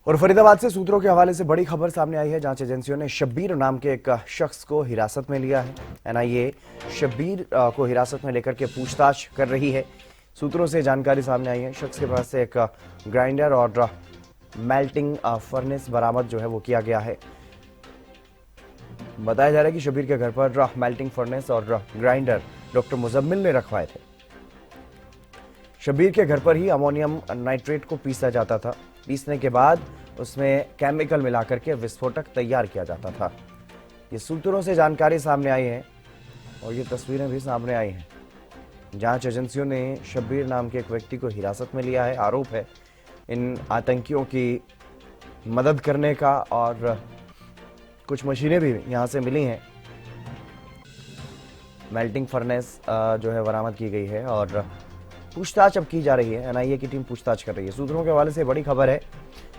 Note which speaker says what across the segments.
Speaker 1: और फरीदाबाद से सूत्रों के हवाले से बड़ी खबर सामने आई है। जांच एजेंसियों ने शब्बीर नाम के एक शख्स को हिरासत में लिया है। एनआईए शब्बीर को हिरासत में लेकर के पूछताछ कर रही है। सूत्रों से जानकारी सामने आई है, शख्स के पास से एक ग्राइंडर और मेल्टिंग फर्नेस बरामद जो है वो किया गया है। बताया जा रहा है कि शब्बीर के घर पर मेल्टिंग फर्नेस और ग्राइंडर डॉक्टर मुजम्मिल ने रखवाए थे। शब्बीर के घर पर ही अमोनियम नाइट्रेट को पीसा जाता था। पीसने के बाद उसमें केमिकल मिलाकर के विस्फोटक तैयार किया जाता था। ये सूत्रों से जानकारी सामने आई है और ये तस्वीरें भी सामने आई हैं। जांच एजेंसियों ने शब्बीर नाम के एक व्यक्ति को हिरासत में लिया है। आरोप है इन आतंकियों की मदद करने का और कुछ मशीनें भी यहां से मिली हैं। मेल्टिंग फर्नेस जो है बरामद की गई है और पूछताछ अब की जा रही है। एनआईए की टीम पूछताछ कर रही है। सूत्रों के हवाले से बड़ी खबर है।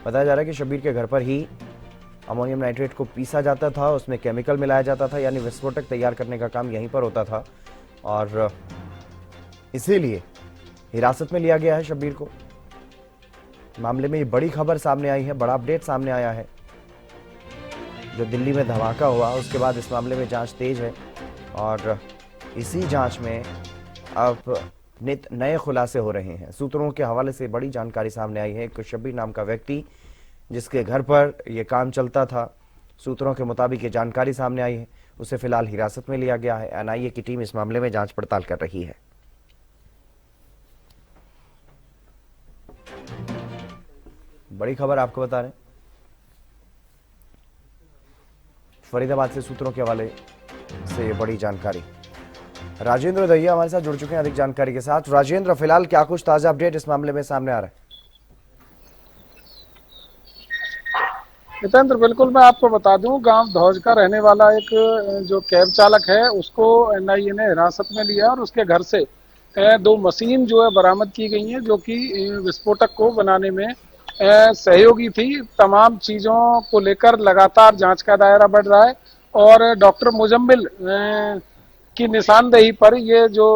Speaker 1: बताया जा रहा है कि शब्बीर के घर पर ही अमोनियम नाइट्रेट को पीसा जाता था, उसमें केमिकल मिलाया जाता था, यानी विस्फोटक तैयार करने का काम यहीं पर होता था और इसीलिए हिरासत में लिया गया है शब्बीर को। मामले में ये बड़ी खबर सामने आई है, बड़ा अपडेट सामने आया है। जो दिल्ली में धमाका हुआ उसके बाद इस मामले में जांच तेज है और इसी जांच में अब नित नए खुलासे हो रहे हैं। सूत्रों के हवाले से बड़ी जानकारी सामने आई है। एक शब्बीर नाम का व्यक्ति जिसके घर पर यह काम चलता था, सूत्रों के मुताबिक ये जानकारी सामने आई है, उसे फिलहाल हिरासत में लिया गया है। एनआईए की टीम इस मामले में जांच पड़ताल कर रही है। बड़ी खबर आपको बता रहे हैं, फरीदाबाद से सूत्रों के हवाले से ये बड़ी जानकारी। राजेंद्र दहिया हमारे साथ जुड़ चुके हैं अधिक जानकारी के साथ। राजेंद्र, फिलहाल क्या कुछ ताजा अपडेट इस मामले में सामने आ रहा है?
Speaker 2: जितेंद्र, बिल्कुल मैं आपको बता दूं, गांव धौज का रहने वाला एक जो कैब चालक है उसको एनआईए ने हिरासत में लिया और उसके घर से दो मशीन जो है बरामद की गई हैं, जो कि विस्फोटक को बनाने में सहयोगी थी। तमाम चीज़ों को लेकर लगातार जांच का दायरा बढ़ रहा है और डॉक्टर मुजम्मिल की निशानदेही पर ये जो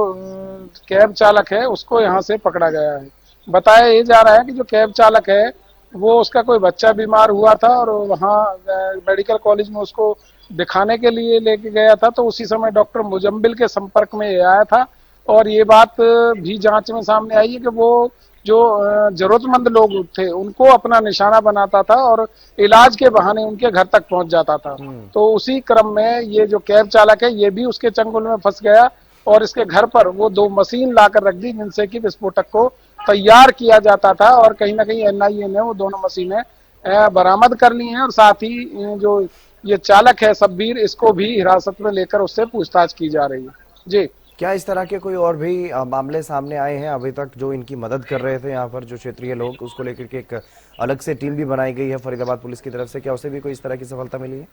Speaker 2: कैब चालक है उसको यहाँ से पकड़ा गया है। बताया ये जा रहा है कि जो कैब चालक है वो, उसका कोई बच्चा बीमार हुआ था और वहाँ मेडिकल कॉलेज में उसको दिखाने के लिए लेके गया था, तो उसी समय डॉक्टर मुजम्मिल के संपर्क में ये आया था। और ये बात भी जांच में सामने आई है कि वो जो जरूरतमंद लोग थे उनको अपना निशाना बनाता था और इलाज के बहाने उनके घर तक पहुंच जाता था। तो उसी क्रम में ये जो कैब चालक है ये भी उसके चंगुल में फंस गया और इसके घर पर वो दो मशीन लाकर रख दी जिनसे कि विस्फोटक को तैयार किया जाता था। और कहीं ना कहीं एनआईए ने वो दोनों मशीनें बरामद कर ली हैं और साथ ही जो ये चालक है शब्बीर, इसको भी हिरासत में लेकर उससे पूछताछ की जा रही है। जी,
Speaker 1: क्या इस तरह के कोई और भी मामले सामने आए हैं अभी तक जो इनकी मदद कर रहे थे यहाँ पर जो क्षेत्रीय लोग, उसको लेकर के एक अलग से टीम भी बनाई गई है फरीदाबाद पुलिस की तरफ से, क्या उसे भी कोई इस तरह की सफलता मिली है?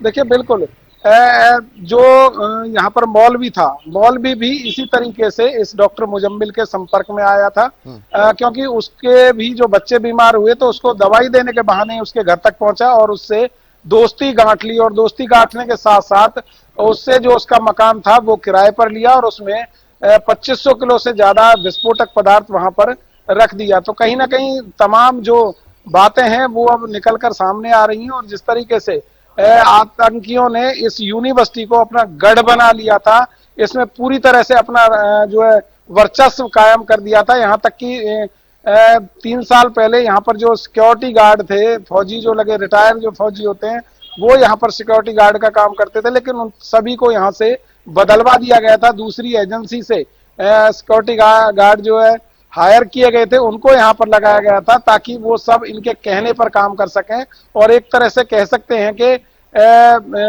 Speaker 2: देखिए बिल्कुल, जो यहाँ पर मौलवी था, मौलवी भी इसी तरीके से इस डॉक्टर मुजम्मिल के संपर्क में आया था, क्योंकि उसके भी जो बच्चे बीमार हुए तो उसको दवाई देने के बहाने उसके घर तक पहुंचा और उससे दोस्ती गांठ ली और दोस्ती गांठने के साथ साथ उससे जो उसका मकान था वो किराए पर लिया और उसमें 2500 किलो से ज्यादा विस्फोटक पदार्थ वहां पर रख दिया। तो कहीं ना कहीं तमाम जो बातें हैं वो अब निकल कर सामने आ रही हैं और जिस तरीके से आतंकियों ने इस यूनिवर्सिटी को अपना गढ़ बना लिया था, इसमें पूरी तरह से अपना जो है वर्चस्व कायम कर दिया था। यहाँ तक कि 3 साल पहले यहाँ पर जो सिक्योरिटी गार्ड थे, फौजी जो लगे, रिटायर जो फौजी होते हैं, वो यहाँ पर सिक्योरिटी गार्ड का काम करते थे, लेकिन उन सभी को यहाँ से बदलवा दिया गया था। दूसरी एजेंसी से सिक्योरिटी गार्ड जो है हायर किए गए थे, उनको यहाँ पर लगाया गया था ताकि वो सब इनके कहने पर काम कर सकें और एक तरह से कह सकते हैं कि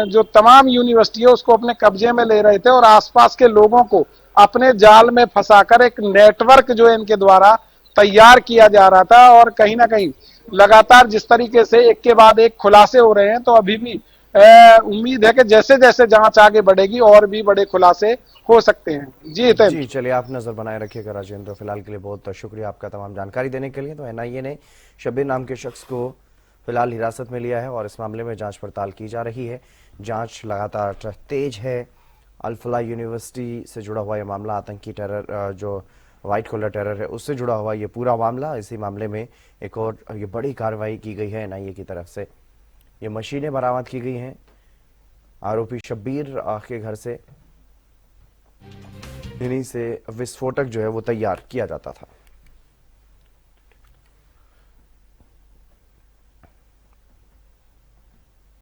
Speaker 2: जो तमाम यूनिवर्सिटी है उसको अपने कब्जे में ले रहे थे और आसपास के लोगों को अपने जाल में फंसाकर एक नेटवर्क जो है इनके द्वारा तैयार किया जा रहा था। और कहीं ना कहीं लगातार जिस तरीके से एक के बाद एक खुलासे हो रहे हैं, तो अभी भी उम्मीद है कि जैसे जैसे जांच आगे बढ़ेगी और भी बड़े खुलासे हो सकते हैं।
Speaker 1: जी चलिए, आप नजर बनाए रखिएगा राजेंद्र। फिलहाल के लिए बहुत शुक्रिया आपका तमाम जानकारी देने के लिए। तो एनआईए ने शब्बीर नाम के शख्स को फिलहाल हिरासत में लिया है और इस मामले में जांच पड़ताल की जा रही है। जांच लगातार तेज है। अल फलाह यूनिवर्सिटी से जुड़ा हुआ यह मामला आतंकी टेरर जो व्हाइट कॉलर टेरर है, उससे जुड़ा हुआ ये पूरा मामला। इसी मामले में एक और ये बड़ी कार्रवाई की गई है एनआईए की तरफ से। ये मशीनें बरामद की गई हैं आरोपी शब्बीर के घर से। इन्हीं से विस्फोटक जो है वो तैयार किया जाता था।